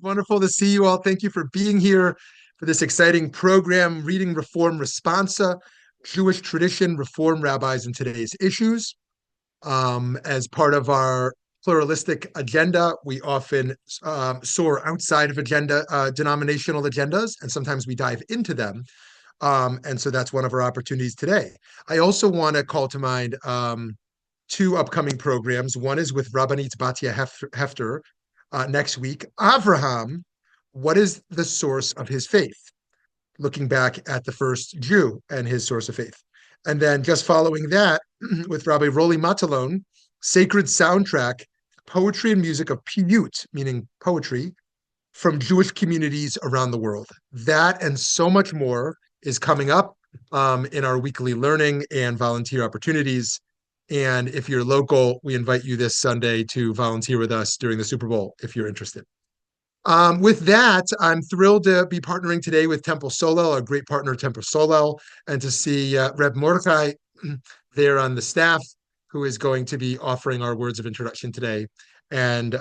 Wonderful to see you all. Thank you for being here for this exciting program, Reading Reform Responsa, Jewish Tradition, Reform Rabbis, and Today's Issues. As part of our pluralistic agenda, we often soar outside of denominational agendas, and sometimes we dive into them. And so that's one of our opportunities today. I also want to call to mind two upcoming programs. One is with Rabbinit Batya Hefter next week. Avraham, what is the source of his faith? Looking back at the first Jew and his source of faith. And then just following that, with Rabbi Roli Matalon, Sacred Soundtrack, Poetry and Music of Piyut, meaning poetry, from Jewish communities around the world. That and so much more is coming up in our weekly learning and volunteer opportunities. And if you're local, we invite you this Sunday to volunteer with us during the Super Bowl if you're interested. With that, I'm thrilled to be partnering today with Temple Solel, our great partner, Temple Solel, and to see Reb Mordechai there on the staff, who is going to be offering our words of introduction today. And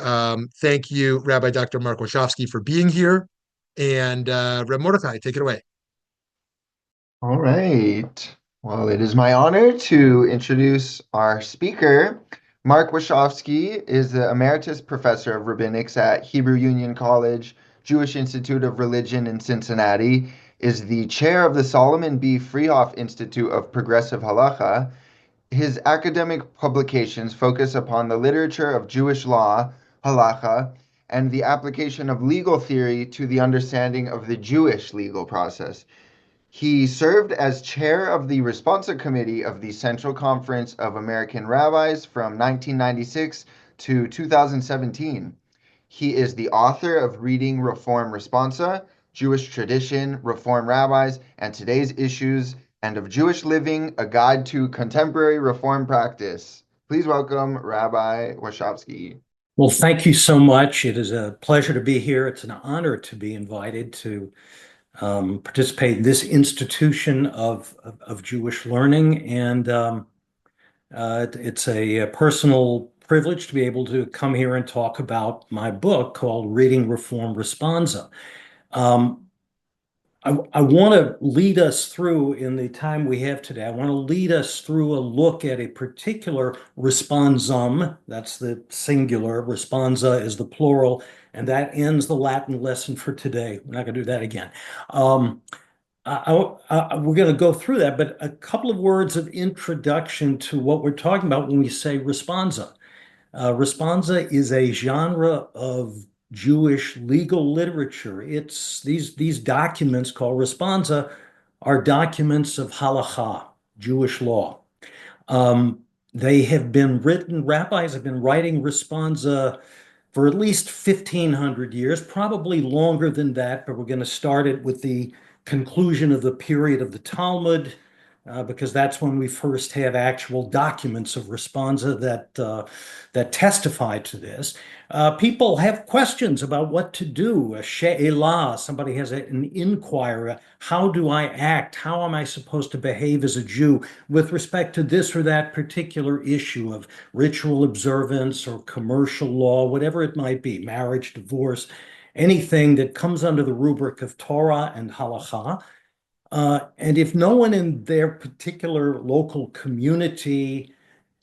thank you, Rabbi Dr. Mark Washofsky, for being here. And Reb Mordechai, take it away. All right. Well, it is my honor to introduce our speaker. Mark Washofsky is the Emeritus Professor of Rabbinics at Hebrew Union College, Jewish Institute of Religion in Cincinnati, is the chair of the Solomon B. Freehof Institute of Progressive Halakhah. His academic publications focus upon the literature of Jewish law, Halakhah, and the application of legal theory to the understanding of the Jewish legal process. He served as chair of the Responsa Committee of the Central Conference of American Rabbis from 1996 to 2017. He is the author of Reading Reform Responsa, Jewish Tradition, Reform Rabbis, and Today's Issues, and of Jewish Living, A Guide to Contemporary Reform Practice. Please welcome Rabbi Washofsky. Well, thank you so much. It is a pleasure to be here. It's an honor to be invited to participate in this institution of Jewish learning, and it's a personal privilege to be able to come here and talk about my book called Reading Reform Responsa. I want to lead us through, in the time we have today, I want to lead us through a look at a particular responsum. That's the singular, responsa is the plural, and that ends the Latin lesson for today. We're not going to do that again. We're going to go through that, but a couple of words of introduction to what we're talking about when we say responsa. Responsa is a genre of Jewish legal literature. It's these documents called responsa are documents of Halakhah, Jewish law. They have been written, rabbis have been writing responsa for at least 1,500 years, probably longer than that, but we're going to start it with the conclusion of the period of the Talmud, because that's when we first have actual documents of responsa that testify to this. People have questions about what to do. A she'elah, somebody has an inquiry. How do I act? How am I supposed to behave as a Jew with respect to this or that particular issue of ritual observance or commercial law, whatever it might be, marriage, divorce, anything that comes under the rubric of Torah and Halakhah. And if no one in their particular local community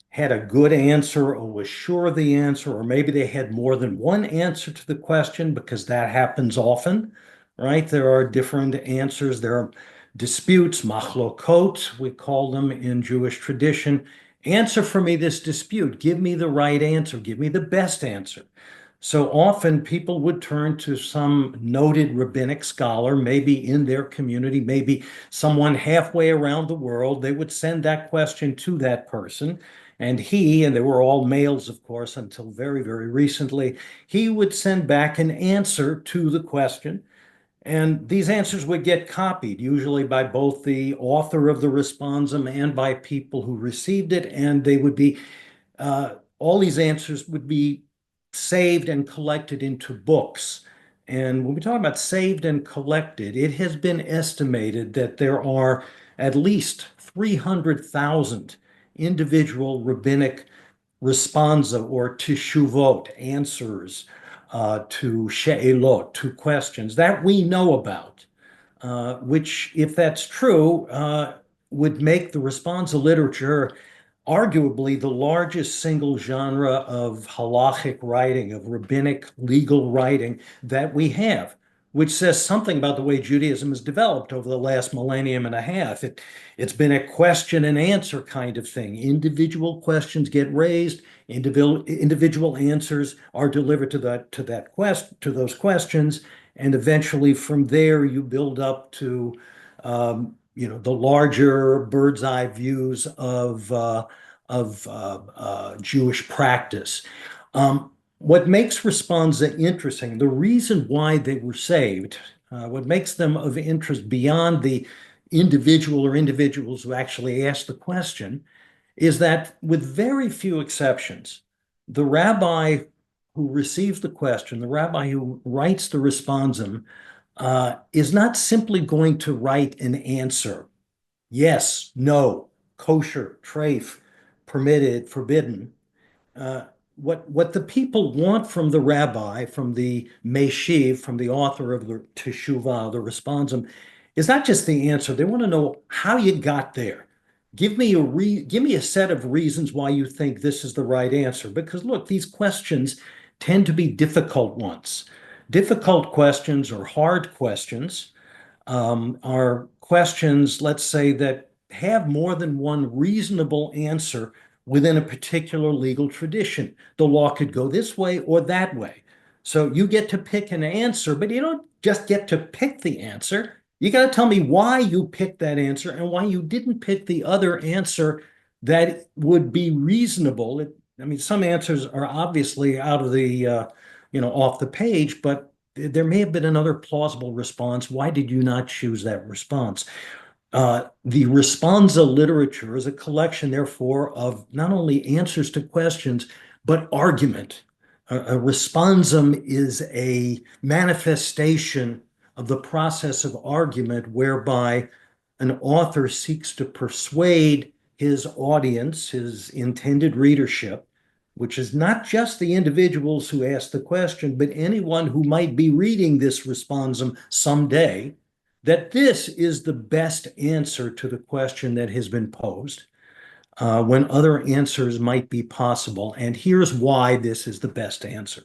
had a good answer or was sure of the answer, or maybe they had more than one answer to the question, because that happens often, right? There are different answers. There are disputes, machlokot, we call them in Jewish tradition. Answer for me this dispute. Give me the right answer. Give me the best answer. So often people would turn to some noted rabbinic scholar, maybe in their community, maybe someone halfway around the world. They would send that question to that person. And they were all males, of course, until very, very recently, he would send back an answer to the question. And these answers would get copied, usually by both the author of the responsum and by people who received it. And they would be, all these answers would be saved and collected into books. And when we talk about saved and collected, it has been estimated that there are at least 300,000 individual rabbinic responsa or teshuvot, answers, to she'elot, to questions that we know about, which, if that's true, would make the responsa literature arguably the largest single genre of halachic writing, of rabbinic legal writing that we have, which says something about the way Judaism has developed over the last millennium and a half. It's been a question and answer kind of thing. Individual questions get raised, individual answers are delivered to those questions, and eventually from there you build up to the larger bird's eye views of Jewish practice. What makes Responsa interesting, the reason why they were saved, what makes them of interest beyond the individual or individuals who actually asked the question, is that with very few exceptions, the rabbi who receives the question, the rabbi who writes the responsum, is not simply going to write an answer. Yes, no, kosher, treif, permitted, forbidden. What the people want from the rabbi, from the meshiv, from the author of the teshuvah, the responsum, is not just the answer. They want to know how you got there. Give me a set of reasons why you think this is the right answer. Because look, these questions tend to be difficult ones. Difficult questions or hard questions are questions, let's say, that have more than one reasonable answer within a particular legal tradition. The law could go this way or that way. So you get to pick an answer, but you don't just get to pick the answer. You got to tell me why you picked that answer and why you didn't pick the other answer that would be reasonable. I mean, some answers are obviously out of the, off the page, but there may have been another plausible response. Why did you not choose that response? The Responsa literature is a collection, therefore, of not only answers to questions, but argument. A responsum is a manifestation of the process of argument whereby an author seeks to persuade his audience, his intended readership, which is not just the individuals who ask the question, but anyone who might be reading this responsum someday, that this is the best answer to the question that has been posed, when other answers might be possible. And here's why this is the best answer.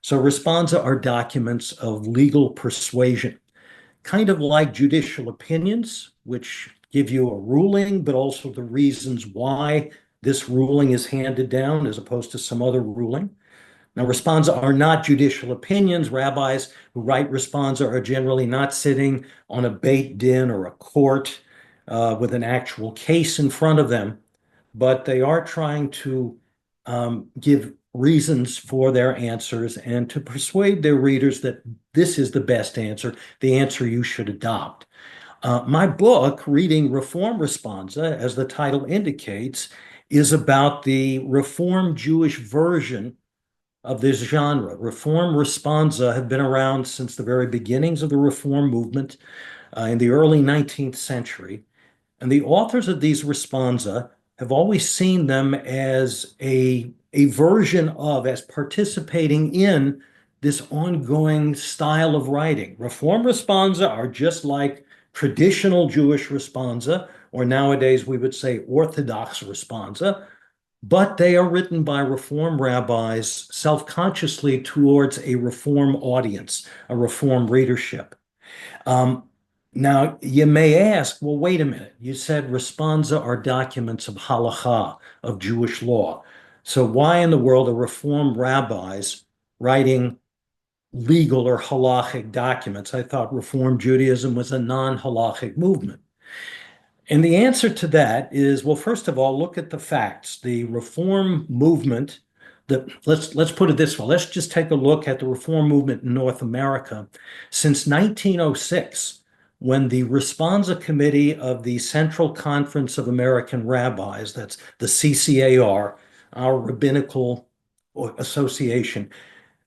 So responsa are documents of legal persuasion, kind of like judicial opinions, which give you a ruling, but also the reasons why this ruling is handed down as opposed to some other ruling. Now, responsa are not judicial opinions. Rabbis who write responsa are generally not sitting on a beit din or a court with an actual case in front of them, but they are trying to give reasons for their answers and to persuade their readers that this is the best answer, the answer you should adopt. My book, Reading Reform Responsa, as the title indicates, is about the Reform Jewish version of this genre. Reform Responsa have been around since the very beginnings of the Reform movement in the early 19th century. And the authors of these Responsa have always seen them as a version of, as participating in this ongoing style of writing. Reform Responsa are just like traditional Jewish Responsa, or nowadays we would say Orthodox Responsa, but they are written by Reform rabbis self-consciously towards a Reform audience, a Reform readership. Now, you may ask, well, wait a minute. You said Responsa are documents of Halakhah, of Jewish law. So why in the world are Reform rabbis writing legal or halachic documents? I thought Reform Judaism was a non-halachic movement. And the answer to that is, well, first of all, look at the facts. The Reform movement, let's put it this way. Let's just take a look at the Reform movement in North America. Since 1906, when the Responsa Committee of the Central Conference of American Rabbis, that's the CCAR, our rabbinical association,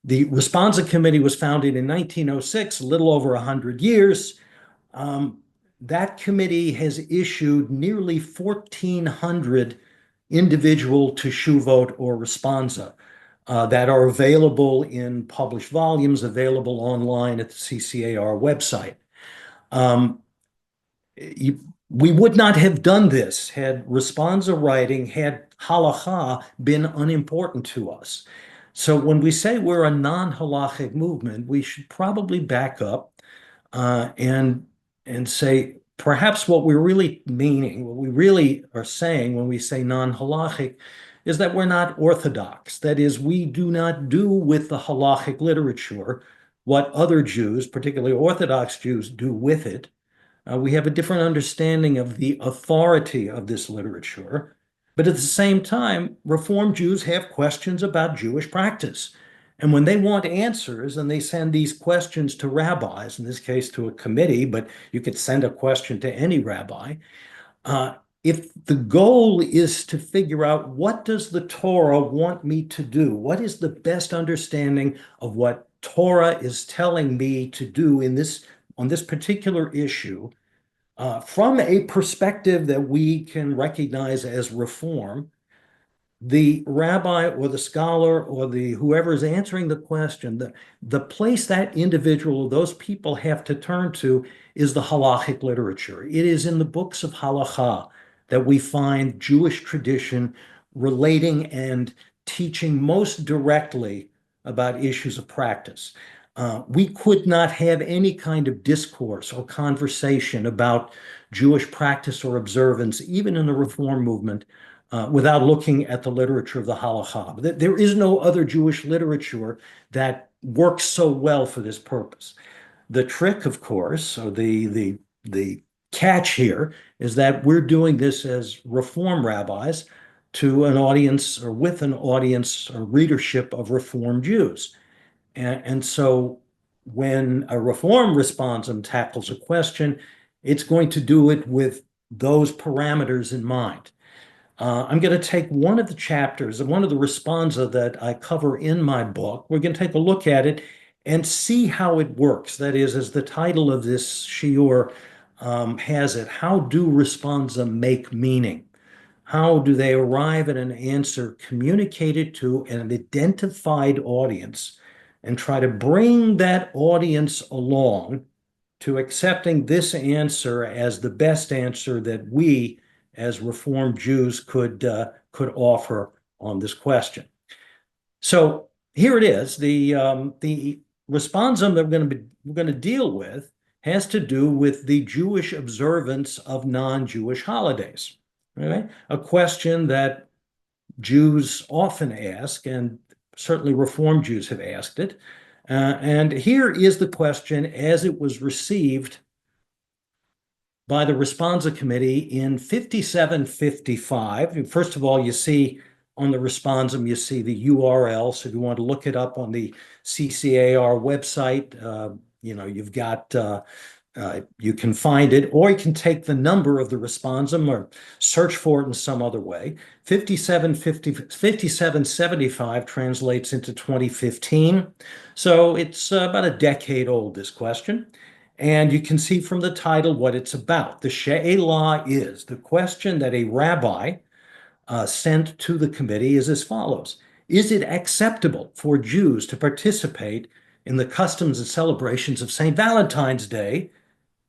the Responsa Committee was founded in 1906, a little over 100 years. That committee has issued nearly 1,400 individual teshuvot or responsa. that are available in published volumes, available online at the CCAR website. We would not have done this had Responsa writing, had Halakhah been unimportant to us. So when we say we're a non-halachic movement, we should probably back up and say perhaps what we're really meaning, what we really are saying when we say non-halachic, is that we're not orthodox. That is, we do not do with the halachic literature what other Jews, particularly Orthodox Jews, do with it. We have a different understanding of the authority of this literature. But at the same time, Reform Jews have questions about Jewish practice. And when they want answers and they send these questions to rabbis, in this case to a committee, but you could send a question to any rabbi, if the goal is to figure out what does the Torah want me to do, what is the best understanding of what Torah is telling me to do on this particular issue, from a perspective that we can recognize as reform, the rabbi or the scholar or the whoever is answering the question, the place that individual, those people have to turn to is the halachic literature. It is in the books of Halakhah that we find Jewish tradition relating and teaching most directly about issues of practice. We could not have any kind of discourse or conversation about Jewish practice or observance, even in the Reform movement, without looking at the literature of the Halakhah. There is no other Jewish literature that works so well for this purpose. The trick, of course, or the catch here, is that we're doing this as Reform rabbis to an audience or with an audience or readership of Reform Jews. And so when a Reform responsum tackles a question, it's going to do it with those parameters in mind. I'm going to take one of the chapters, one of the responsa that I cover in my book. We're going to take a look at it and see how it works. That is, as the title of this shiur has it, how do responsa make meaning? How do they arrive at an answer communicated to an identified audience and try to bring that audience along to accepting this answer as the best answer that we as Reform Jews could offer on this question. So here it is. The responsum that we're going to deal with has to do with the Jewish observance of non-Jewish holidays. Okay? A question that Jews often ask, and certainly Reform Jews have asked it. And here is the question as it was received by the Responsa Committee in 5755. First of all, you see on the responsum, you see the URL. So if you want to look it up on the CCAR website, you've got, you can find it, or you can take the number of the responsum or search for it in some other way. 5775 translates into 2015. So it's about a decade old, this question. And you can see from the title what it's about. The she'elah is, the question that a rabbi sent to the committee is as follows. Is it acceptable for Jews to participate in the customs and celebrations of St. Valentine's Day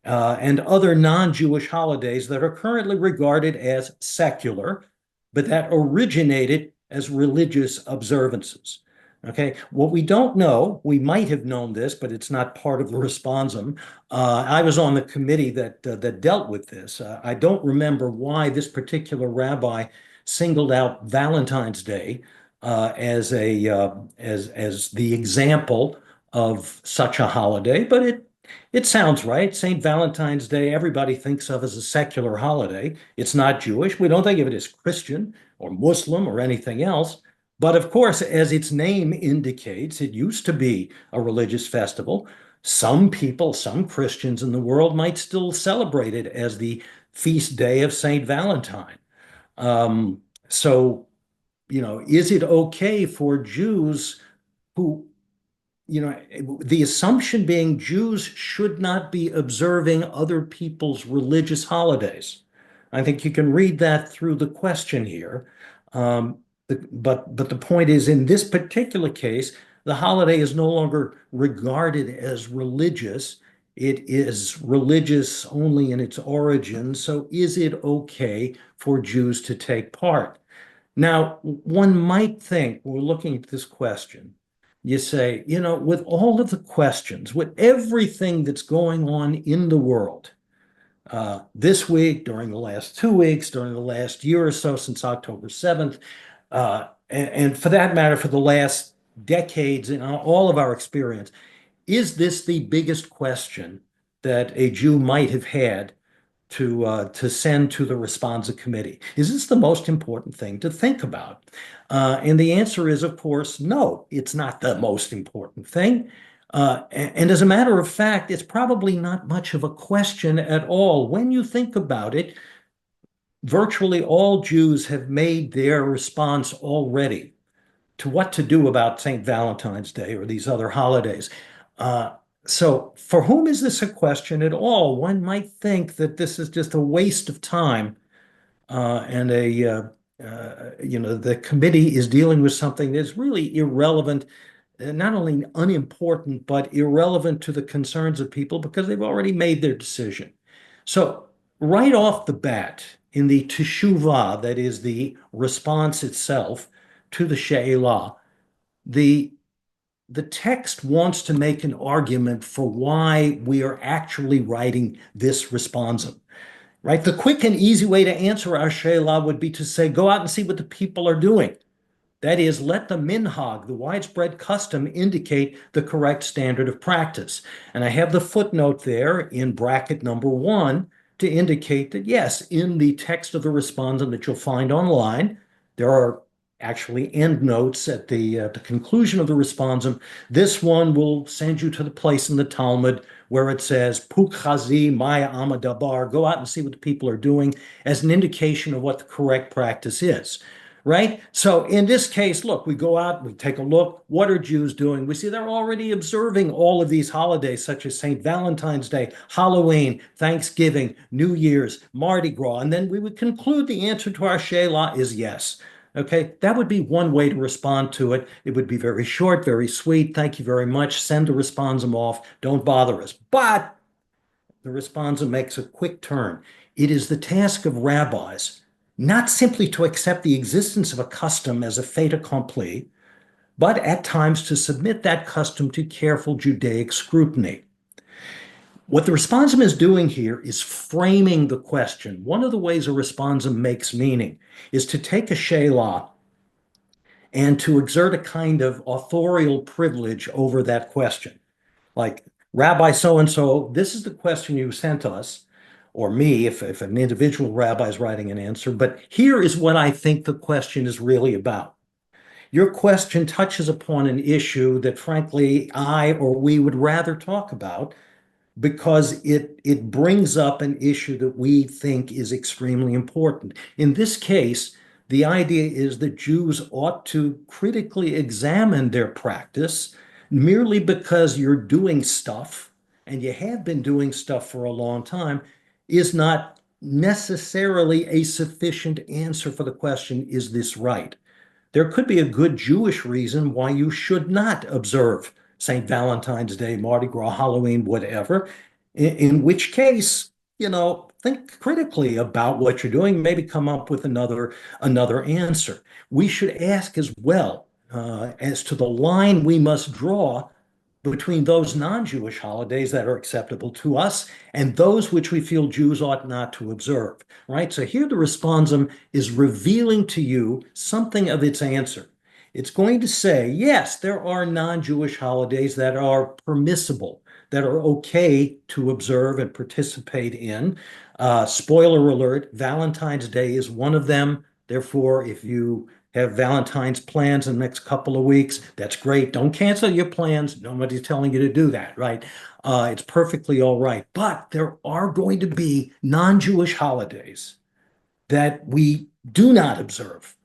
and other non-Jewish holidays that are currently regarded as secular, but that originated as religious observances? Okay, what we don't know, we might have known this, but it's not part of the responsum. I was on the committee that dealt with this. I don't remember why this particular rabbi singled out Valentine's Day as the example of such a holiday, but it sounds right. St. Valentine's Day, everybody thinks of as a secular holiday. It's not Jewish. We don't think of it as Christian or Muslim or anything else. But of course, as its name indicates, it used to be a religious festival. Some people, some Christians in the world might still celebrate it as the feast day of St. Valentine. So, is it okay for Jews who, the assumption being Jews should not be observing other people's religious holidays? I think you can read that through the question here. But the point is, in this particular case, the holiday is no longer regarded as religious. It is religious only in its origin. So is it okay for Jews to take part? Now, one might think, we're looking at this question, you say, with all of the questions, with everything that's going on in the world, this week, during the last 2 weeks, during the last year or so since October 7th, and for that matter, for the last decades in all of our experience, is this the biggest question that a Jew might have had to send to the Responsa Committee? Is this the most important thing to think about? And the answer is, of course, no, it's not the most important thing. And as a matter of fact, it's probably not much of a question at all. When you think about it, virtually all Jews have made their response already to what to do about St. Valentine's Day or these other holidays. So for whom is this a question at all? One might think that this is just a waste of time, and the committee is dealing with something that's really irrelevant, not only unimportant, but irrelevant to the concerns of people because they've already made their decision. So right off the bat, in the teshuvah, that is the response itself to the she'elah, the text wants to make an argument for why we are actually writing this responsum, right? The quick and easy way to answer our she'elah would be to say, go out and see what the people are doing. That is, let the minhag, the widespread custom, indicate the correct standard of practice. And I have the footnote there in bracket number 1 to indicate that, yes, in the text of the respondent that you'll find online, there are actually endnotes at the conclusion of the responsum. This one will send you to the place in the Talmud where it says, Puk chazi maya amadabar, go out and see what the people are doing, as an indication of what the correct practice is. Right? So in this case, look, we go out, we take a look. What are Jews doing? We see they're already observing all of these holidays, such as St. Valentine's Day, Halloween, Thanksgiving, New Year's, Mardi Gras. And then we would conclude the answer to our she'elah is yes. Okay, that would be one way to respond to it. It would be very short, very sweet. Thank you very much. Send the responsum off. Don't bother us. But the responsum makes a quick turn. It is the task of rabbis not simply to accept the existence of a custom as a fait accompli, but at times to submit that custom to careful Judaic scrutiny. What the responsum is doing here is framing the question. One of the ways a responsum makes meaning is to take a she'elah and to exert a kind of authorial privilege over that question. Like, Rabbi so-and-so, this is the question you sent us, or me, if an individual rabbi is writing an answer, but here is what I think the question is really about. Your question touches upon an issue that, frankly, I or we would rather talk about because it brings up an issue that we think is extremely important. In this case, the idea is that Jews ought to critically examine their practice merely because you're doing stuff, and you have been doing stuff for a long time, is not necessarily a sufficient answer for the question, is this right? There could be a good Jewish reason why you should not observe St. Valentine's Day, Mardi Gras, Halloween, whatever, in which case, think critically about what you're doing, maybe come up with another answer. We should ask as well as to the line we must draw between those non-Jewish holidays that are acceptable to us and those which we feel Jews ought not to observe, right? So here the responsum is revealing to you something of its answer. It's going to say, yes, there are non-Jewish holidays that are permissible, that are okay to observe and participate in. Spoiler alert, Valentine's Day is one of them. Therefore, if you have Valentine's plans in the next couple of weeks, that's great. Don't cancel your plans. Nobody's telling you to do that, right? It's perfectly all right. But there are going to be non-Jewish holidays that we do not observe,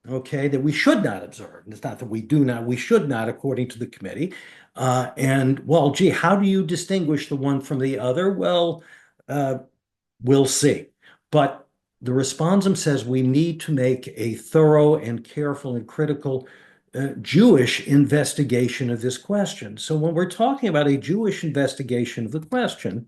okay, that we should not observe. It's not that we do not, we should not, according to the committee. And, well, gee, how do you distinguish the one from the other? Well, we'll see. But the responsum says we need to make a thorough and careful and critical Jewish investigation of this question. So when we're talking about a Jewish investigation of the question,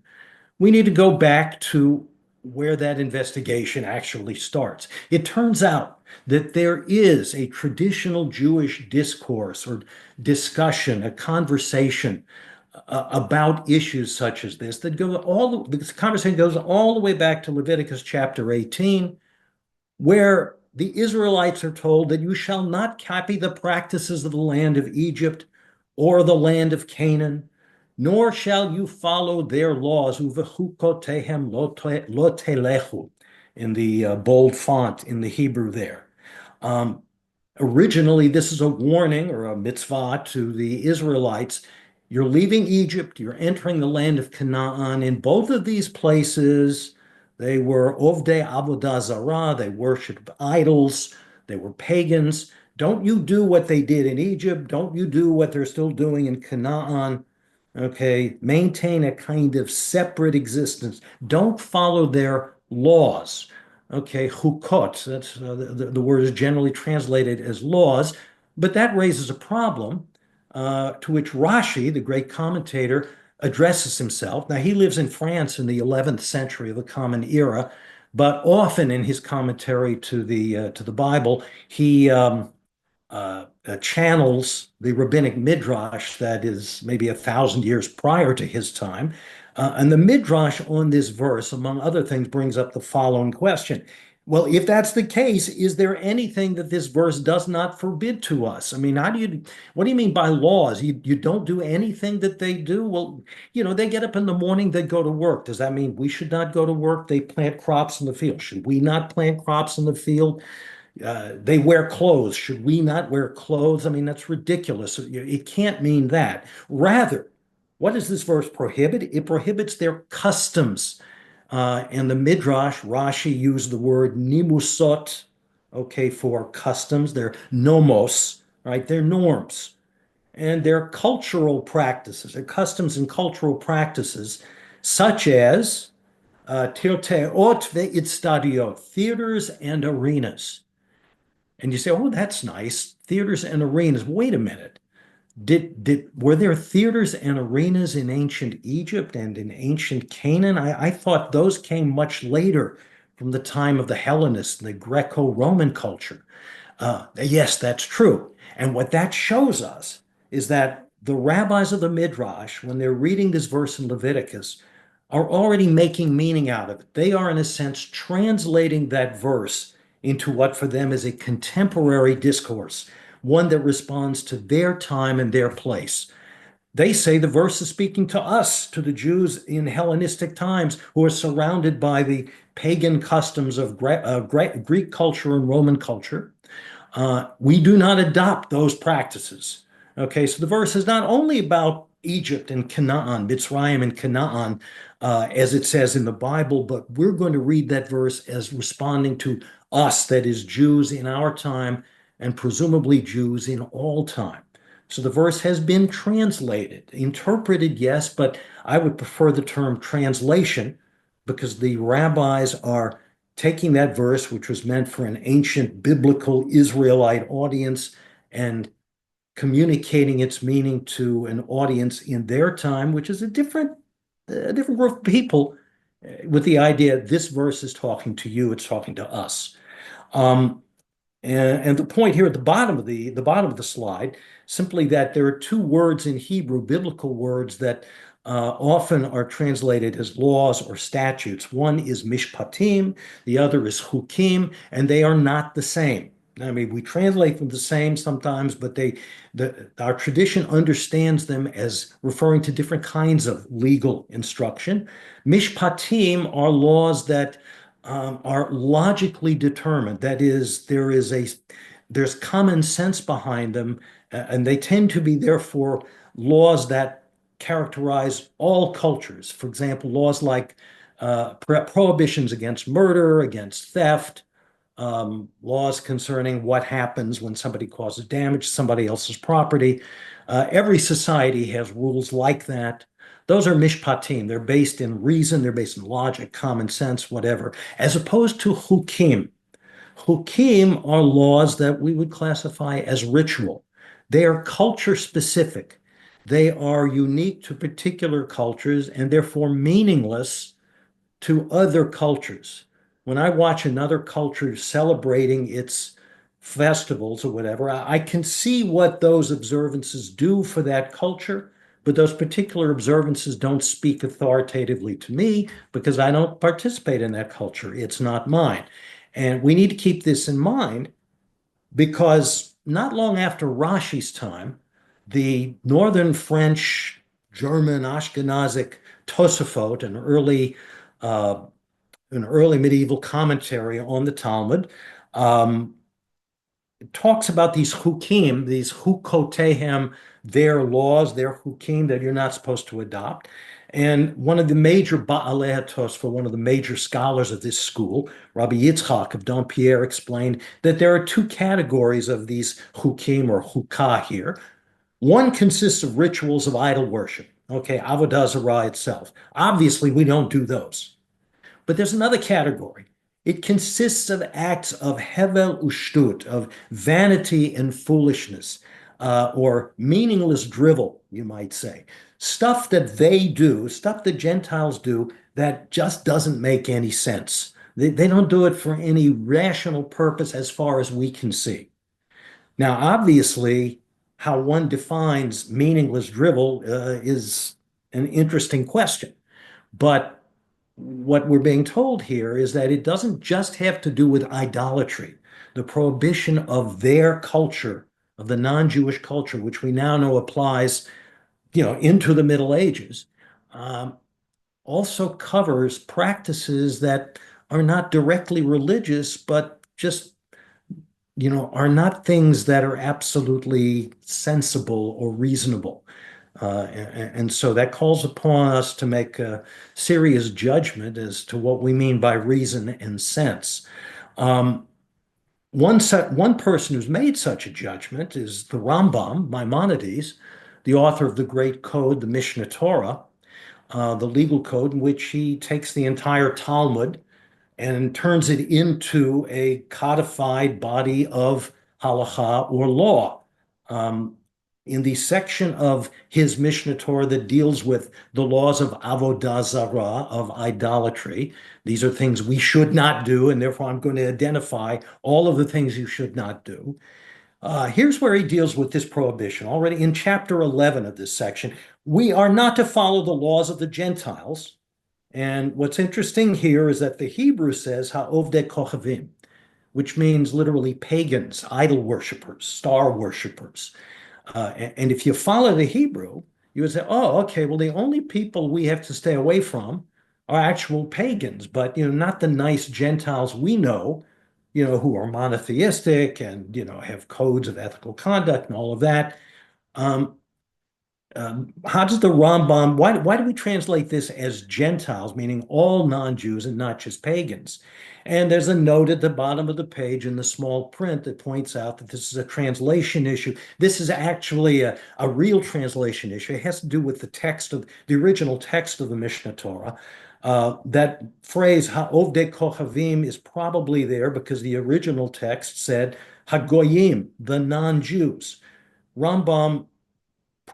we need to go back to where that investigation actually starts. It turns out that there is a traditional Jewish discourse or discussion, a conversation about issues such as this that this conversation goes all the way back to Leviticus chapter 18, where the Israelites are told that you shall not copy the practices of the land of Egypt or the land of Canaan, nor shall you follow their laws, uvechukotehem lo telechu, in the bold font in the Hebrew there. Originally, this is a warning or a mitzvah to the Israelites. You're leaving Egypt, you're entering the land of Canaan. In both of these places, they were Ovdei Avodah Zarah, they worshiped idols, they were pagans. Don't you do what they did in Egypt. Don't you do what they're still doing in Canaan. Okay, maintain a kind of separate existence. Don't follow their laws. Okay, chukot, that's the word is generally translated as laws, but that raises a problem to which Rashi, the great commentator, addresses himself. Now, he lives in France in the 11th century of the Common Era, but often in his commentary to the Bible, he channels the rabbinic midrash that is maybe 1,000 years prior to his time. And the midrash on this verse, among other things, brings up the following question. Well, if that's the case, is there anything that this verse does not forbid to us? I mean, what do you mean by laws? You don't do anything that they do? Well, they get up in the morning, they go to work. Does that mean we should not go to work? They plant crops in the field. Should we not plant crops in the field? They wear clothes. Should we not wear clothes? I mean, that's ridiculous. It can't mean that. Rather, what does this verse prohibit? It prohibits their customs. In the Midrash, Rashi used the word nimusot, okay, for customs. They're nomos, right? They're norms. And their cultural practices, their customs and cultural practices, such as tirteot ve'itstadiot, theaters and arenas. And you say, oh, that's nice. Theaters and arenas. Wait a minute. Were there theaters and arenas in ancient Egypt and in ancient Canaan? I thought those came much later from the time of the Hellenists and the Greco-Roman culture. Yes, that's true. And what that shows us is that the rabbis of the Midrash, when they're reading this verse in Leviticus, are already making meaning out of it. They are, in a sense, translating that verse into what for them is a contemporary discourse, one that responds to their time and their place. They say the verse is speaking to us, to the Jews in Hellenistic times who are surrounded by the pagan customs of Greek culture and Roman culture. We do not adopt those practices. Okay, so the verse is not only about Egypt and Canaan, Mitzrayim and Canaan, as it says in the Bible, but we're going to read that verse as responding to us, that is, Jews in our time, and presumably Jews in all time. So the verse has been translated, interpreted, yes, but I would prefer the term translation because the rabbis are taking that verse, which was meant for an ancient biblical Israelite audience, and communicating its meaning to an audience in their time, which is a different group of people, with the idea this verse is talking to you, it's talking to us. And the point here at the bottom of the slide, simply that there are two words in Hebrew, biblical words, that often are translated as laws or statutes. One is mishpatim, the other is chukim, and they are not the same. I mean, we translate them the same sometimes, but our tradition understands them as referring to different kinds of legal instruction. Mishpatim are laws that are logically determined. That is, there's common sense behind them, and they tend to be, therefore, laws that characterize all cultures. For example, laws like prohibitions against murder, against theft, laws concerning what happens when somebody causes damage to somebody else's property. Every society has rules like that. Those are mishpatim. They're based in reason, they're based in logic, common sense, whatever, as opposed to hukim. Hukim are laws that we would classify as ritual. They are culture specific. They are unique to particular cultures and therefore meaningless to other cultures. When I watch another culture celebrating its festivals or whatever, I can see what those observances do for that culture, but those particular observances don't speak authoritatively to me because I don't participate in that culture. It's not mine. And we need to keep this in mind because not long after Rashi's time, the Northern French, German, Ashkenazic Tosafot, uh, an early medieval commentary on the Talmud, talks about these hukim, these hukotehem, their laws, their hukim that you're not supposed to adopt. And one of the major ba'alei Tosfot, one of the major scholars of this school, Rabbi Yitzchak of Dampierre, explained that there are two categories of these hukim or hukah here. One consists of rituals of idol worship. Okay, avodah zarah itself. Obviously, we don't do those. But there's another category. It consists of acts of hevel ushtut, of vanity and foolishness, or meaningless drivel, you might say. Stuff that they do, stuff that Gentiles do, that just doesn't make any sense. They don't do it for any rational purpose as far as we can see. Now, obviously, how one defines meaningless drivel is an interesting question. But what we're being told here is that it doesn't just have to do with idolatry, the prohibition of their culture, of the non-Jewish culture, which we now know applies, into the Middle Ages, also covers practices that are not directly religious, but just, are not things that are absolutely sensible or reasonable. And so that calls upon us to make a serious judgment as to what we mean by reason and sense. One person who's made such a judgment is the Rambam, Maimonides, the author of the great code, the Mishneh Torah, the legal code in which he takes the entire Talmud and turns it into a codified body of Halakhah or law. In the section of his Mishneh Torah that deals with the laws of avodah zarah, of idolatry, these are things we should not do, and therefore I'm going to identify all of the things you should not do. Here's where he deals with this prohibition. Already in chapter 11 of this section, we are not to follow the laws of the Gentiles. And what's interesting here is that the Hebrew says ha'ovdei kochavim, which means literally pagans, idol worshippers, star worshippers. And if you follow the Hebrew, you would say, oh, okay, well, the only people we have to stay away from are actual pagans, but, not the nice Gentiles we know, who are monotheistic and, have codes of ethical conduct and all of that. How does the Rambam, why do we translate this as Gentiles, meaning all non-Jews and not just pagans? And there's a note at the bottom of the page in the small print that points out that this is a translation issue. This is actually a real translation issue. It has to do with the original text of the Mishneh Torah. That phrase, ha'ovdei kochavim, is probably there because the original text said hagoyim, the non-Jews. Rambam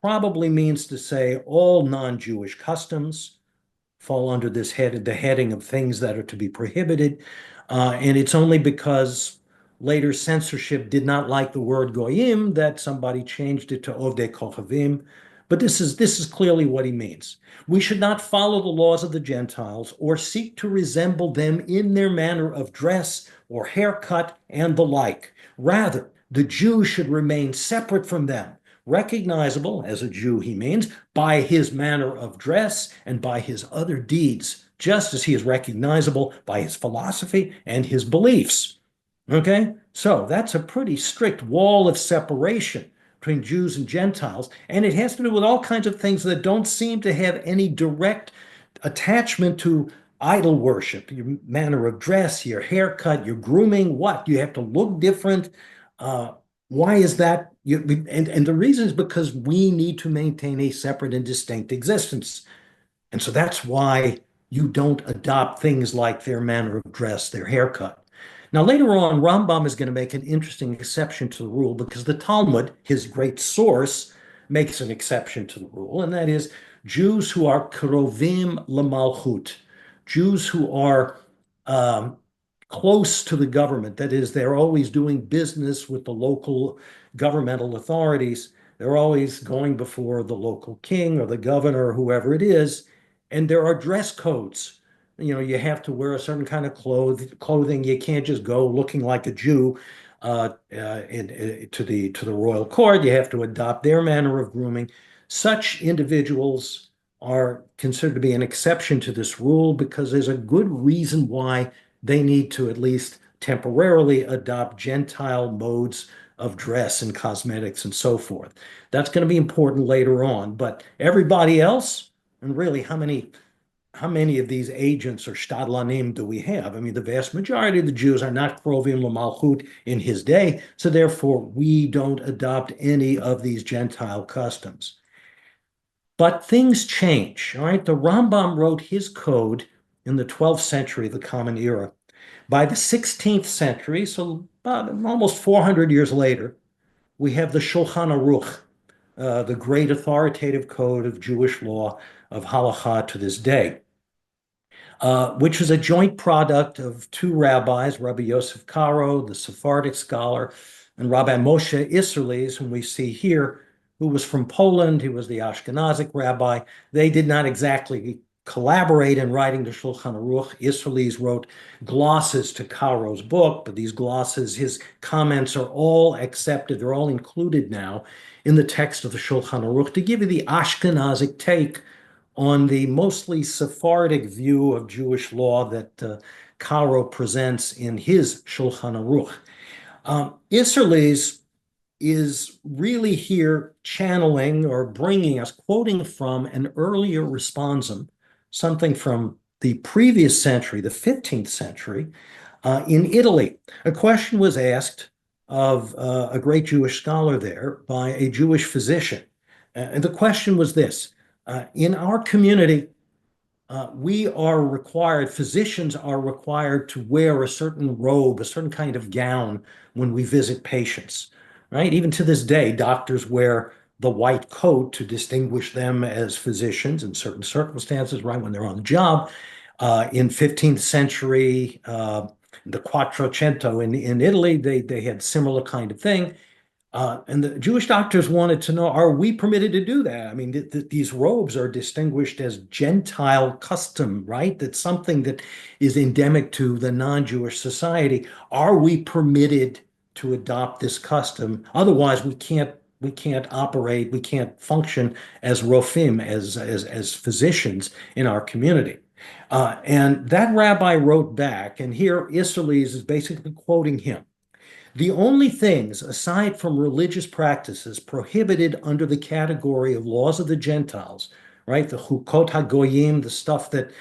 probably means to say all non-Jewish customs fall under the heading of things that are to be prohibited. And it's only because later censorship did not like the word goyim that somebody changed it to ovdei kochavim. But this is clearly what he means. We should not follow the laws of the Gentiles or seek to resemble them in their manner of dress or haircut and the like. Rather, the Jew should remain separate from them, recognizable, as a Jew he means, by his manner of dress and by his other deeds, just as he is recognizable by his philosophy and his beliefs. Okay? So that's a pretty strict wall of separation between Jews and Gentiles, and it has to do with all kinds of things that don't seem to have any direct attachment to idol worship, your manner of dress, your haircut, your grooming, what? You have to look different. Why is that? And the reason is because we need to maintain a separate and distinct existence. And so that's why you don't adopt things like their manner of dress, their haircut. Now, later on, Rambam is going to make an interesting exception to the rule because the Talmud, his great source, makes an exception to the rule, and that is Jews who are krovim lamalchut, Jews who are um, close to the government. That is, they're always doing business with the local governmental authorities. They're always going before the local king or the governor or whoever it is. And there are dress codes. You have to wear a certain kind of clothing. You can't just go looking like a Jew to the royal court. You have to adopt their manner of grooming. Such individuals are considered to be an exception to this rule because there's a good reason why they need to at least temporarily adopt Gentile modes of dress and cosmetics and so forth. That's going to be important later on. But everybody else, and really how many of these agents or shtadlanim do we have? I mean, the vast majority of the Jews are not krovim l'malchut in his day, so therefore we don't adopt any of these Gentile customs. But things change, all right? The Rambam wrote his code in the 12th century, the Common Era. By the 16th century, so almost 400 years later, we have the Shulchan Aruch, the great authoritative code of Jewish law of Halakhah to this day, which is a joint product of two rabbis, Rabbi Yosef Karo, the Sephardic scholar, and Rabbi Moshe Isserles, whom we see here, who was from Poland. He was the Ashkenazic rabbi. They did not exactly collaborate in writing the Shulchan Aruch. Isserles wrote glosses to Karo's book, but these glosses, his comments are all accepted. They're all included now in the text of the Shulchan Aruch to give you the Ashkenazic take on the mostly Sephardic view of Jewish law that Karo presents in his Shulchan Aruch. Isserles is really here channeling or bringing us, quoting from an earlier responsum, something from the previous century, the 15th century, in Italy. A question was asked of a great Jewish scholar there by a Jewish physician. And the question was this: in our community, we are required, physicians are required to wear a certain robe, a certain kind of gown when we visit patients, right? Even to this day, doctors wear the white coat to distinguish them as physicians in certain circumstances, right, when they're on the job. In 15th century, the Quattrocento in Italy, they had similar kind of thing. And the Jewish doctors wanted to know, are we permitted to do that? I mean, these robes are distinguished as Gentile custom, right? That's something that is endemic to the non-Jewish society. Are we permitted to adopt this custom? Otherwise, we can't operate, we can't function as rofim, as physicians in our community. And that rabbi wrote back, and here Isserles is basically quoting him. The only things, aside from religious practices, prohibited under the category of laws of the Gentiles, right, the Chukot HaGoyim, the stuff that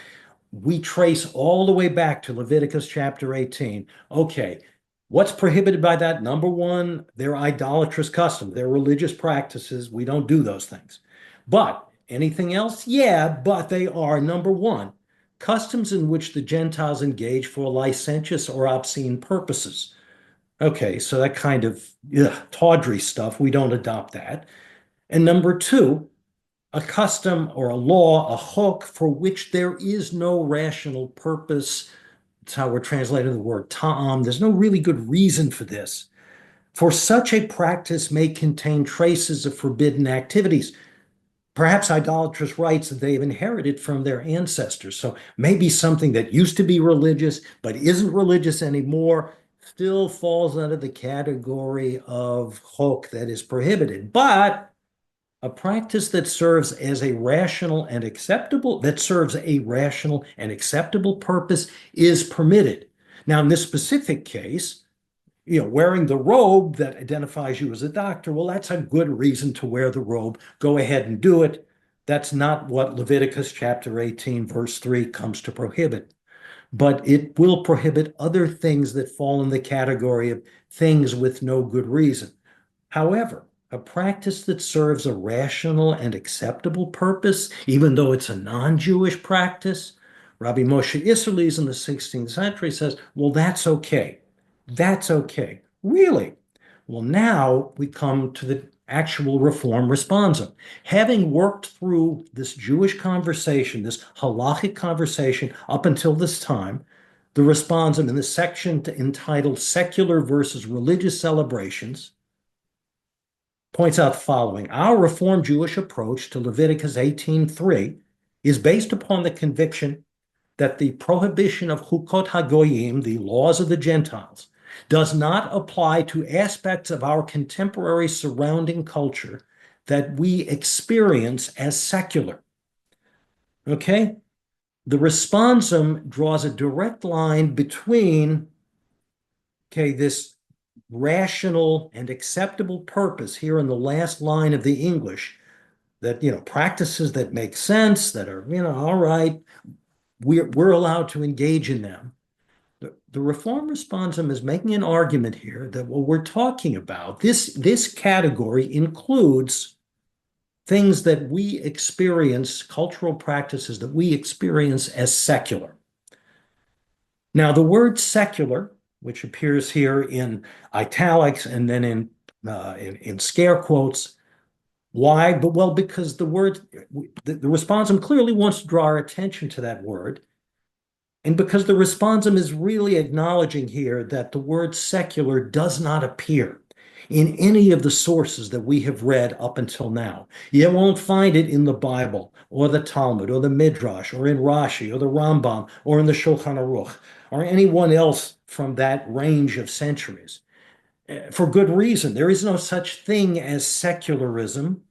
we trace all the way back to Leviticus chapter 18. Okay, what's prohibited by that? Number one, their idolatrous customs, their religious practices. We don't do those things. But anything else? Yeah, but they are, number one, customs in which the Gentiles engage for licentious or obscene purposes. Okay, so that kind of tawdry stuff, we don't adopt that. And number two, a custom or a law, a chok, for which there is no rational purpose. That's how we're translating the word ta'am. There's no really good reason for this. For such a practice may contain traces of forbidden activities, perhaps idolatrous rites that they've inherited from their ancestors. So maybe something that used to be religious but isn't religious anymore still falls under the category of chok that is prohibited. But a practice that serves a rational and acceptable purpose is permitted. Now, in this specific case, wearing the robe that identifies you as a doctor, well, that's a good reason to wear the robe. Go ahead and do it. That's not what Leviticus chapter 18, verse 3 comes to prohibit. But it will prohibit other things that fall in the category of things with no good reason. However, a practice that serves a rational and acceptable purpose, even though it's a non-Jewish practice, Rabbi Moshe Isserles in the 16th century says, well, that's okay. That's okay. Really? Well, now we come to the actual Reform Responsa. Having worked through this Jewish conversation, this halachic conversation up until this time, the Responsum in the section entitled Secular versus Religious Celebrations points out the following. Our Reformed Jewish approach to Leviticus 18:3 is based upon the conviction that the prohibition of Chukot HaGoyim, the laws of the Gentiles, does not apply to aspects of our contemporary surrounding culture that we experience as secular. Okay? The responsum draws a direct line between, okay, this rational and acceptable purpose here in the last line of the English, that, practices that make sense, that are, all right, we're allowed to engage in them. The Reform Responsum is making an argument here that what we're talking about, this category includes things that we experience, cultural practices that we experience as secular. Now, the word secular, which appears here in italics and then in scare quotes, why? Well, because the responsum clearly wants to draw our attention to that word. And because the responsum is really acknowledging here that the word secular does not appear in any of the sources that we have read up until now. You won't find it in the Bible or the Talmud or the Midrash or in Rashi or the Rambam or in the Shulchan Aruch or anyone else from that range of centuries. For good reason. There is no such thing as secularism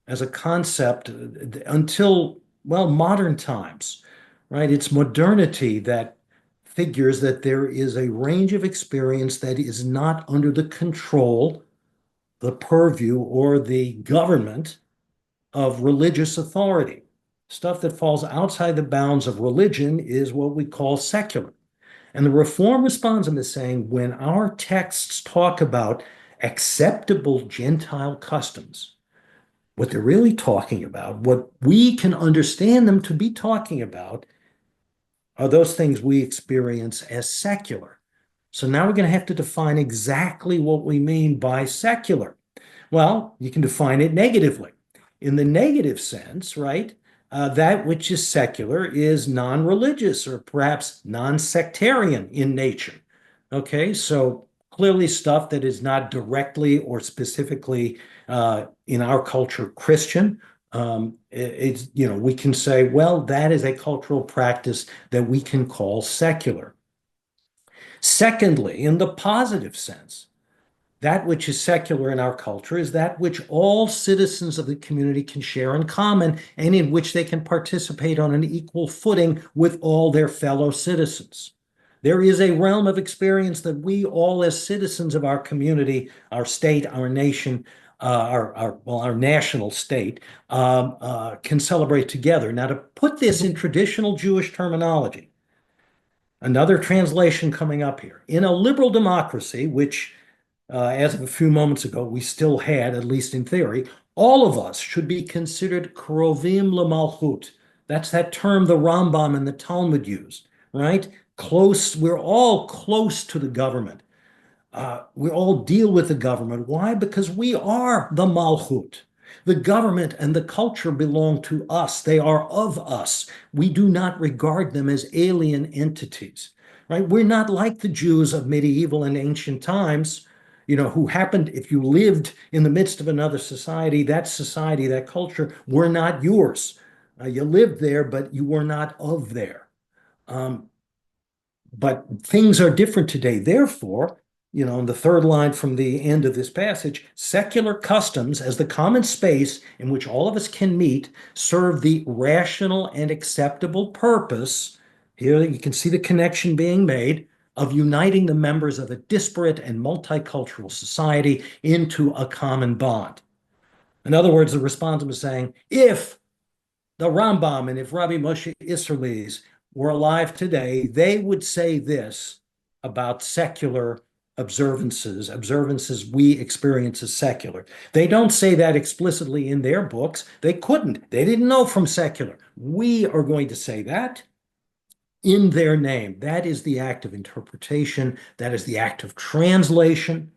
as a concept until, well, modern times. Right? It's modernity that figures that there is a range of experience that is not under the control, the purview, or the government of religious authority. Stuff that falls outside the bounds of religion is what we call secular. And the Reform Responsum is saying when our texts talk about acceptable Gentile customs, what they're really talking about, what we can understand them to be talking about, are those things we experience as secular. So now we're going to have to define exactly what we mean by secular. Well, you can define it negatively. In the negative sense, right, that which is secular is non-religious or perhaps non-sectarian in nature. Okay, so clearly stuff that is not directly or specifically in our culture Christian. We can say, well, that is a cultural practice that we can call secular. Secondly, in the positive sense, that which is secular in our culture is that which all citizens of the community can share in common and in which they can participate on an equal footing with all their fellow citizens. There is a realm of experience that we all as citizens of our community, our state, our nation, our national state can celebrate together. Now, to put this in traditional Jewish terminology, another translation coming up here. In a liberal democracy, which as of a few moments ago we still had, at least in theory, all of us should be considered krovim lemalchut. That's that term the Rambam and the Talmud use, right? Close, we're all close to the government. We all deal with the government. Why? Because we are the Malchut. The government and the culture belong to us. They are of us. We do not regard them as alien entities, right? We're not like the Jews of medieval and ancient times, who happened, if you lived in the midst of another society, that culture were not yours. You lived there, but you were not of there. But things are different today. Therefore, in the third line from the end of this passage, secular customs as the common space in which all of us can meet serve the rational and acceptable purpose, here you can see the connection being made, of uniting the members of a disparate and multicultural society into a common bond. In other words, the respondent is saying, if the Rambam and if Rabbi Moshe Isserles were alive today, they would say this about secular observances we experience as secular. They don't say that explicitly in their books. They couldn't. They didn't know from secular. We are going to say that in their name. That is the act of interpretation. That is the act of translation.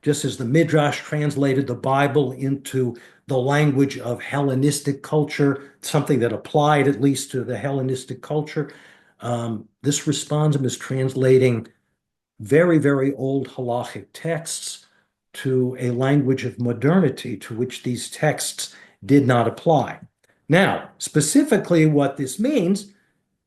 Just as the Midrash translated the Bible into the language of Hellenistic culture, something that applied at least to the Hellenistic culture, this responsum is translating very, very old halachic texts to a language of modernity to which these texts did not apply. Now, specifically what this means,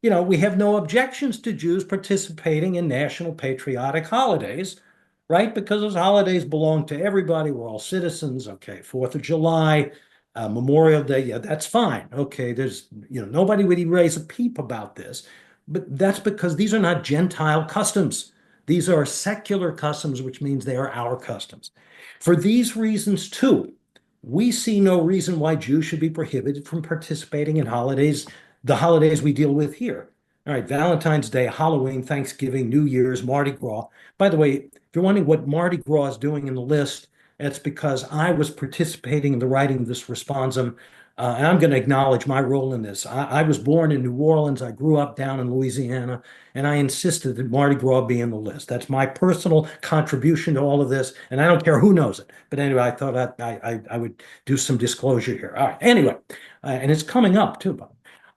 we have no objections to Jews participating in national patriotic holidays, right? Because those holidays belong to everybody. We're all citizens. Okay, 4th of July, Memorial Day, yeah, that's fine. Okay, there's, nobody would raise a peep about this. But that's because these are not Gentile customs. These are secular customs, which means they are our customs. For these reasons, too, we see no reason why Jews should be prohibited from participating in holidays, the holidays we deal with here. All right, Valentine's Day, Halloween, Thanksgiving, New Year's, Mardi Gras. By the way, if you're wondering what Mardi Gras is doing in the list, it's because I was participating in the writing of this responsum, and I'm going to acknowledge my role in this. I was born in New Orleans. I grew up down in Louisiana, and I insisted that Mardi Gras be in the list. That's my personal contribution to all of this, and I don't care who knows it. But anyway, I thought I would do some disclosure here. All right, anyway, and it's coming up too.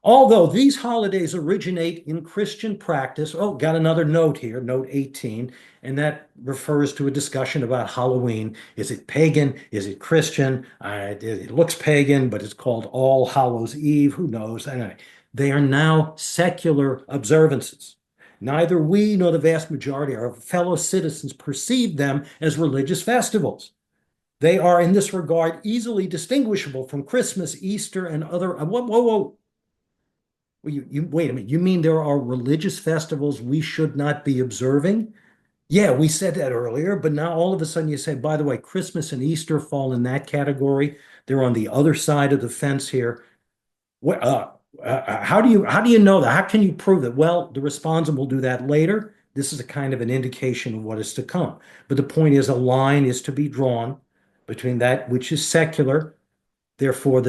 Although these holidays originate in Christian practice, got another note here, note 18, and that refers to a discussion about Halloween. Is it pagan? Is it Christian? It looks pagan, but it's called All Hallows Eve. Who knows? Anyway, they are now secular observances. Neither we nor the vast majority of our fellow citizens perceive them as religious festivals. They are, in this regard, easily distinguishable from Christmas, Easter, and other. Whoa. Wait a minute, you mean there are religious festivals we should not be observing? Yeah, we said that earlier, but now all of a sudden you say, by the way, Christmas and Easter fall in that category. They're on the other side of the fence here. How do you know that? How can you prove that? Well, the respondent will do that later. This is a kind of an indication of what is to come. But the point is, a line is to be drawn between that which is secular, therefore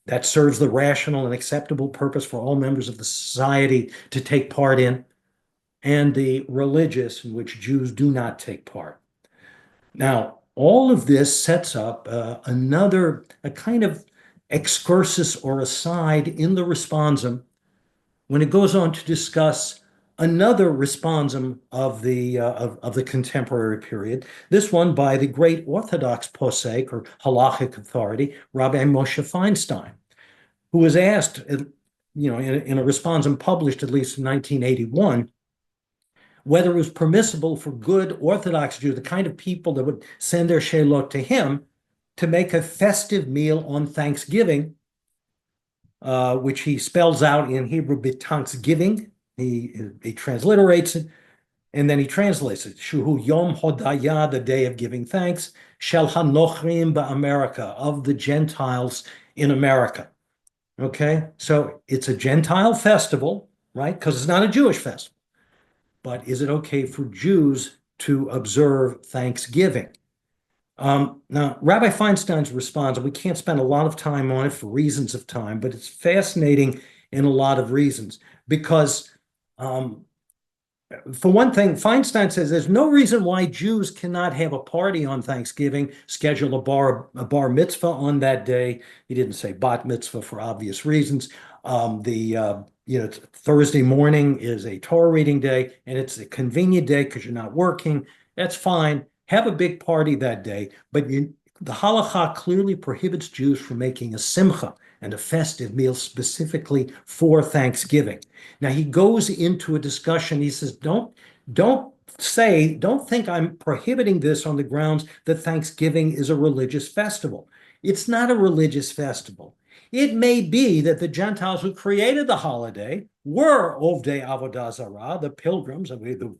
that serves the rational and acceptable purpose for all members of the society to take part in, and the religious, in which Jews do not take part. Now, all of this sets up a kind of excursus or aside in the responsum when it goes on to discuss another responsum of the contemporary period, this one by the great Orthodox posek or Halachic authority, Rabbi Moshe Feinstein, who was asked, in a responsum published at least in 1981, whether it was permissible for good Orthodox Jews, the kind of people that would send their shelot to him, to make a festive meal on Thanksgiving, which he spells out in Hebrew b'Thanksgiving. He transliterates it, and then he translates it. Shuhu Yom Hodaya, the day of giving thanks, Shel Hanochrim ba'America, of the Gentiles in America. Okay, so it's a Gentile festival, right? Because it's not a Jewish festival. But is it okay for Jews to observe Thanksgiving? Now, Rabbi Feinstein's response, we can't spend a lot of time on it for reasons of time, but it's fascinating in a lot of reasons. Because, for one thing, Feinstein says there's no reason why Jews cannot have a party on Thanksgiving, schedule a bar mitzvah on that day. He didn't say bat mitzvah for obvious reasons. Thursday morning is a Torah reading day, and it's a convenient day because you're not working. That's fine. Have a big party that day, but the Halakhah clearly prohibits Jews from making a simcha and a festive meal specifically for Thanksgiving. Now he goes into a discussion. He says, don't think I'm prohibiting this on the grounds that Thanksgiving is a religious festival. It's not a religious festival. It may be that the Gentiles who created the holiday were Ovdei Avodah Zarah, the pilgrims.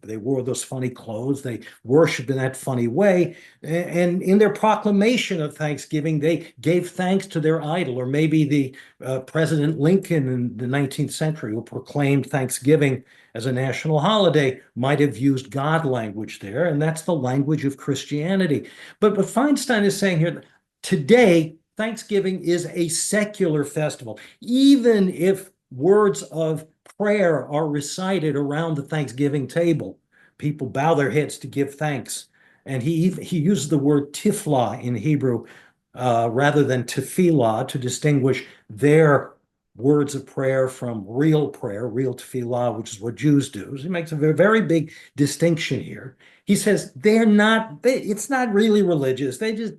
They wore those funny clothes. They worshiped in that funny way. And in their proclamation of Thanksgiving, they gave thanks to their idol. Or maybe the President Lincoln in the 19th century, who proclaimed Thanksgiving as a national holiday, might have used God language there. And that's the language of Christianity. But what Feinstein is saying here, today, Thanksgiving is a secular festival. Even if words of prayer are recited around the Thanksgiving table, people bow their heads to give thanks. And he uses the word tiflah in Hebrew rather than tefillah to distinguish their words of prayer from real prayer, real tefillah, which is what Jews do. So he makes a very, very big distinction here. He says it's not really religious. They just,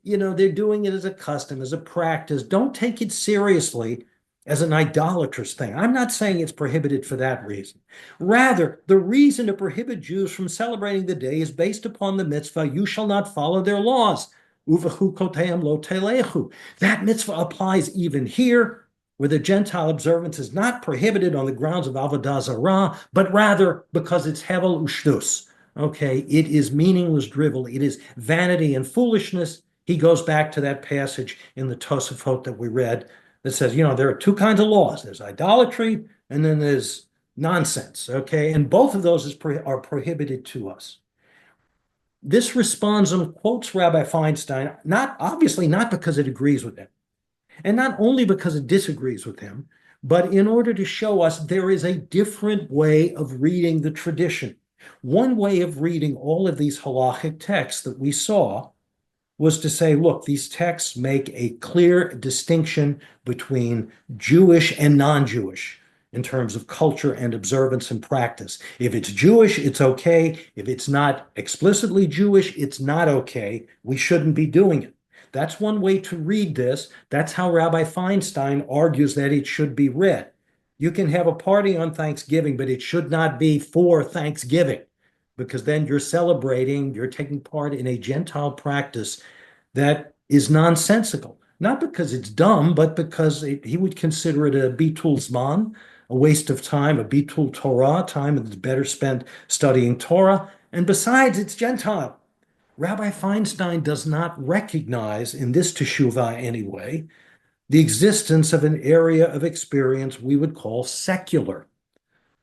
they're doing it as a custom, as a practice. Don't take it seriously as an idolatrous thing. I'm not saying it's prohibited for that reason. Rather, the reason to prohibit Jews from celebrating the day is based upon the mitzvah, you shall not follow their laws. Uvechukoteim lo telechu. That mitzvah applies even here, where the Gentile observance is not prohibited on the grounds of Avodah Zarah, but rather because it's hevel ushdus. Okay, it is meaningless drivel. It is vanity and foolishness. He goes back to that passage in the Tosafot that we read that says, there are two kinds of laws. There's idolatry and then there's nonsense, okay? And both of those are prohibited to us. This responsum quotes Rabbi Feinstein, obviously not because it agrees with him, and not only because it disagrees with him, but in order to show us there is a different way of reading the tradition. One way of reading all of these halachic texts that we saw was to say, look, these texts make a clear distinction between Jewish and non-Jewish in terms of culture and observance and practice. If it's Jewish, it's okay. If it's not explicitly Jewish, it's not okay. We shouldn't be doing it. That's one way to read this. That's how Rabbi Feinstein argues that it should be read. You can have a party on Thanksgiving, but it should not be for Thanksgiving, because then you're taking part in a Gentile practice that is nonsensical. Not because it's dumb, but because he would consider it a bitul zman, a waste of time, a bitul Torah, time that's better spent studying Torah. And besides, it's Gentile. Rabbi Feinstein does not recognize, in this teshuvah anyway, the existence of an area of experience we would call secular,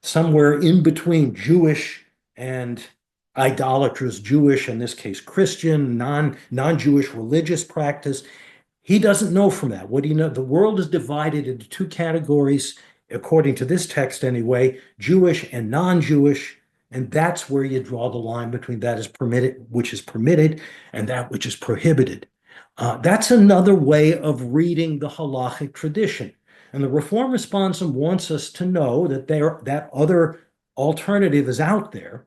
somewhere in between Jewish and idolatrous, Jewish, in this case Christian, non-Jewish religious practice. He doesn't know from that. What do you know? The world is divided into two categories, according to this text anyway, Jewish and non-Jewish, and that's where you draw the line between that is permitted, which is permitted, and that which is prohibited. That's another way of reading the halachic tradition. And the Reform Responsum wants us to know that that other alternative is out there,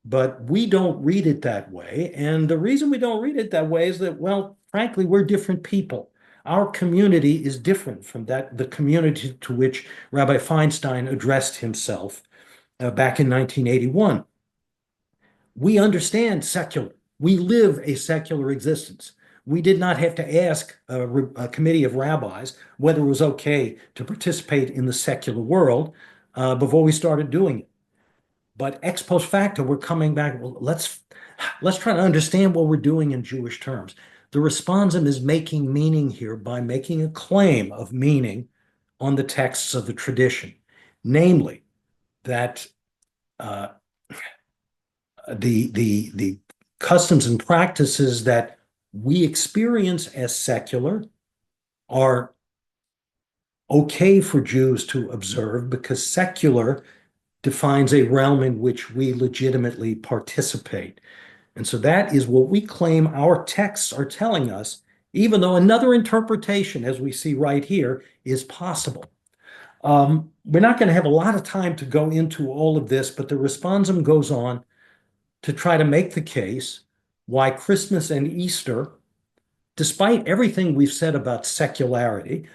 but we don't read it that way. And the reason we don't read it that way is that, well, frankly, we're different people. Our community is different from the community to which Rabbi Feinstein addressed himself back in 1981. We understand secular. We live a secular existence. We did not have to ask a committee of rabbis whether it was okay to participate in the secular world before we started doing it. But ex post facto, we're coming back. Well, let's try to understand what we're doing in Jewish terms. The responsum is making meaning here by making a claim of meaning on the texts of the tradition, namely that the customs and practices that we experience as secular are okay for Jews to observe because secular defines a realm in which we legitimately participate. And so that is what we claim our texts are telling us, even though another interpretation, as we see right here, is possible. We're not going to have a lot of time to go into all of this, but the responsum goes on to try to make the case why Christmas and Easter, despite everything we've said about secularity,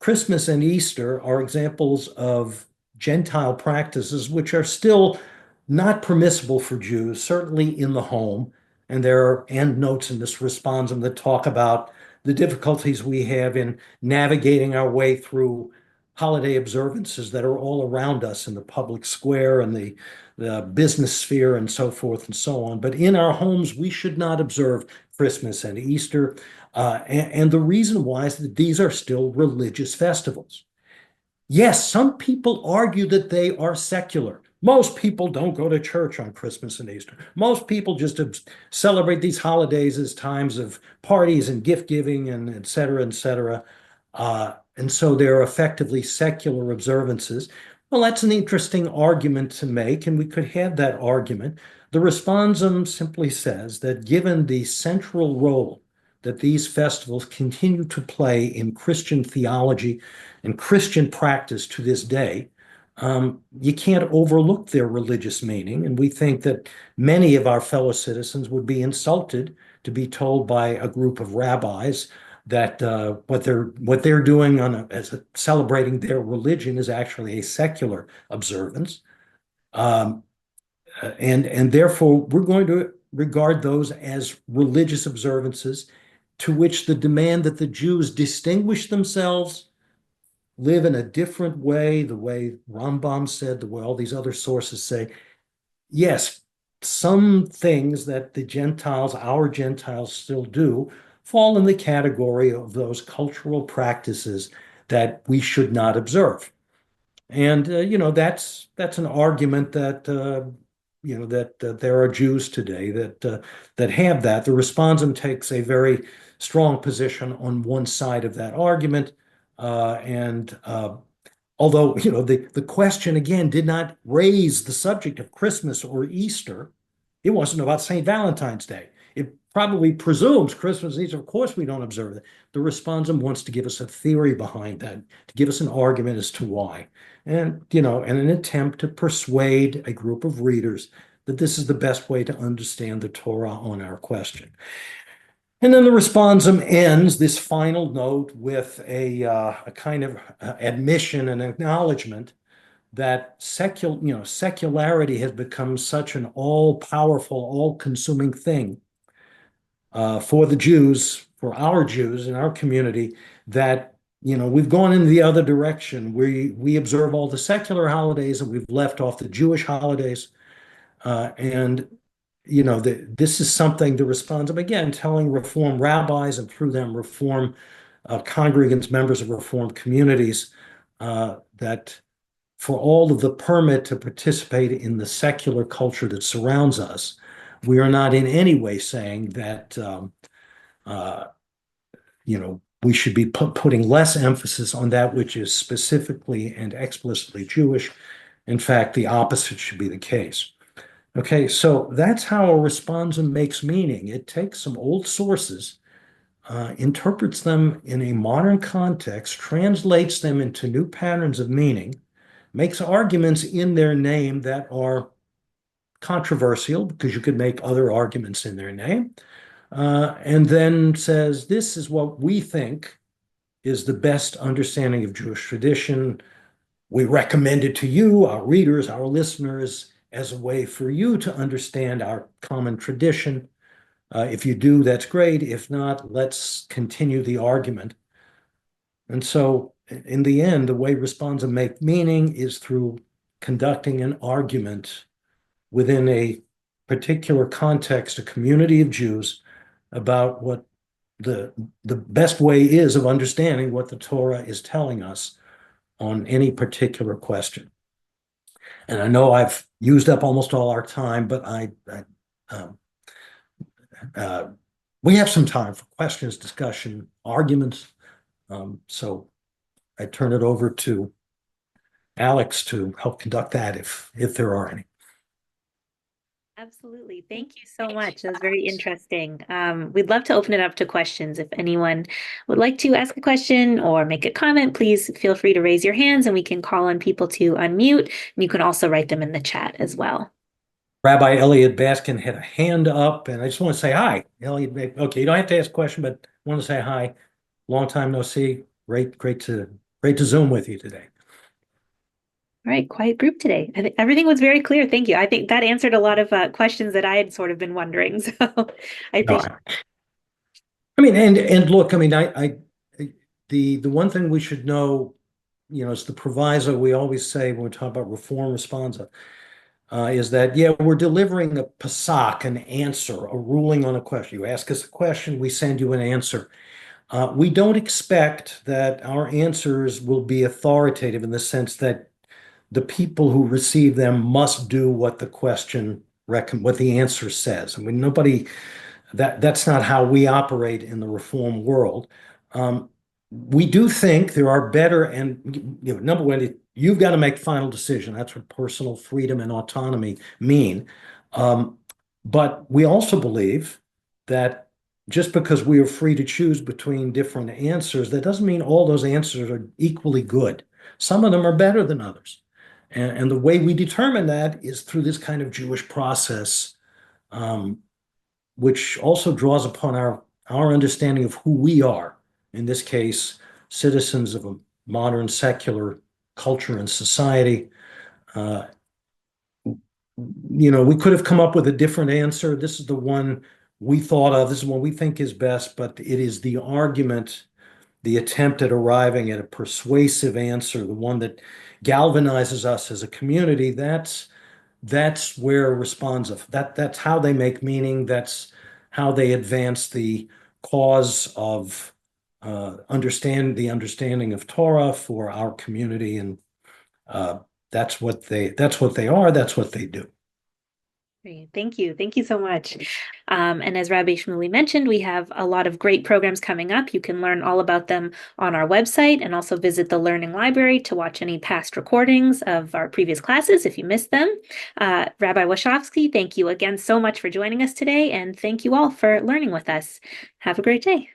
Christmas and Easter are examples of Gentile practices which are still not permissible for Jews, certainly in the home. And there are endnotes in this responsum that talk about the difficulties we have in navigating our way through holiday observances that are all around us in the public square and the business sphere and so forth and so on. But in our homes, we should not observe Christmas and Easter. And the reason why is that these are still religious festivals. Yes, some people argue that they are secular. Most people don't go to church on Christmas and Easter. Most people just celebrate these holidays as times of parties and gift giving and et cetera, et cetera. And so they're effectively secular observances. Well, that's an interesting argument to make, and we could have that argument. The responsum simply says that given the central role that these festivals continue to play in Christian theology and Christian practice to this day, you can't overlook their religious meaning. And we think that many of our fellow citizens would be insulted to be told by a group of rabbis that what they're doing as celebrating their religion is actually a secular observance. And therefore, we're going to regard those as religious observances to which the demand that the Jews distinguish themselves, live in a different way, the way Rambam said, the way all these other sources say. Yes, some things that the Gentiles, our Gentiles still do, fall in the category of those cultural practices that we should not observe. And, that's an argument that, that there are Jews today that have that. The respondent takes a very strong position on one side of that argument. Although, the question, again, did not raise the subject of Christmas or Easter, it wasn't about St. Valentine's Day. It probably presumes Christmas and Easter. Of course, we don't observe that. The respondent wants to give us a theory behind that, to give us an argument as to why. And, in an attempt to persuade a group of readers that this is the best way to understand the Torah on our question. And then the responsum ends this final note with a kind of admission and acknowledgement that secularity has become such an all-powerful, all-consuming thing for the Jews, for our Jews in our community, that we've gone in the other direction. We observe all the secular holidays and we've left off the Jewish holidays. This is something the responsum, again, telling Reform rabbis and through them Reform congregants, members of Reform communities, that for all of the permit to participate in the secular culture that surrounds us, we are not in any way saying that, we should be putting less emphasis on that which is specifically and explicitly Jewish. In fact, the opposite should be the case. Okay, so that's how a responsum makes meaning. It takes some old sources, interprets them in a modern context, translates them into new patterns of meaning, makes arguments in their name that are controversial because you could make other arguments in their name, and then says, this is what we think is the best understanding of Jewish tradition. We recommend it to you, our readers, our listeners, as a way for you to understand our common tradition. If you do, that's great. If not, let's continue the argument. And so in the end, the way responsum make meaning is through conducting an argument within a particular context, a community of Jews, about what the best way is of understanding what the Torah is telling us on any particular question. And I know I've used up almost all our time, but we have some time for questions, discussion, arguments. So I turn it over to Alex to help conduct that if there are any. Absolutely. Thank you so much. That was very interesting. We'd love to open it up to questions. If anyone would like to ask a question or make a comment, please feel free to raise your hands and we can call on people to unmute. And you can also write them in the chat as well. Rabbi Elliot Baskin had a hand up, and I just want to say hi. Elliot, okay, you don't have to ask a question, but I want to say hi. Long time no see. Great to Zoom with you today. All right, quiet group today. I think everything was very clear. Thank you. I think that answered a lot of questions that I had sort of been wondering. So I appreciate it. I mean, and look, I mean, the one thing we should know, is the proviso we always say when we talk about Reform Responsa, is that, yeah, we're delivering a pasak, an answer, a ruling on a question. You ask us a question, we send you an answer. We don't expect that our answers will be authoritative in the sense that the people who receive them must do what the question, what the answer says. I mean, that's not how we operate in the reform world. We do think there are better, and number one, you've got to make final decision. That's what personal freedom and autonomy mean. But we also believe that just because we are free to choose between different answers, that doesn't mean all those answers are equally good. Some of them are better than others. And the way we determine that is through this kind of Jewish process, which also draws upon our understanding of who we are, in this case, citizens of a modern secular culture and society. We could have come up with a different answer. This is the one we thought of. This is what we think is best, but it is the argument, the attempt at arriving at a persuasive answer, the one that galvanizes us as a community. That's where Responsa, that's how they make meaning. That's how they advance the cause of the understanding of Torah for our community, and that's what they are. That's what they do. Great. Thank you. Thank you so much. And as Rabbi Shmuley mentioned, we have a lot of great programs coming up. You can learn all about them on our website and also visit the Learning Library to watch any past recordings of our previous classes if you missed them. Rabbi Washofsky, thank you again so much for joining us today, and thank you all for learning with us. Have a great day.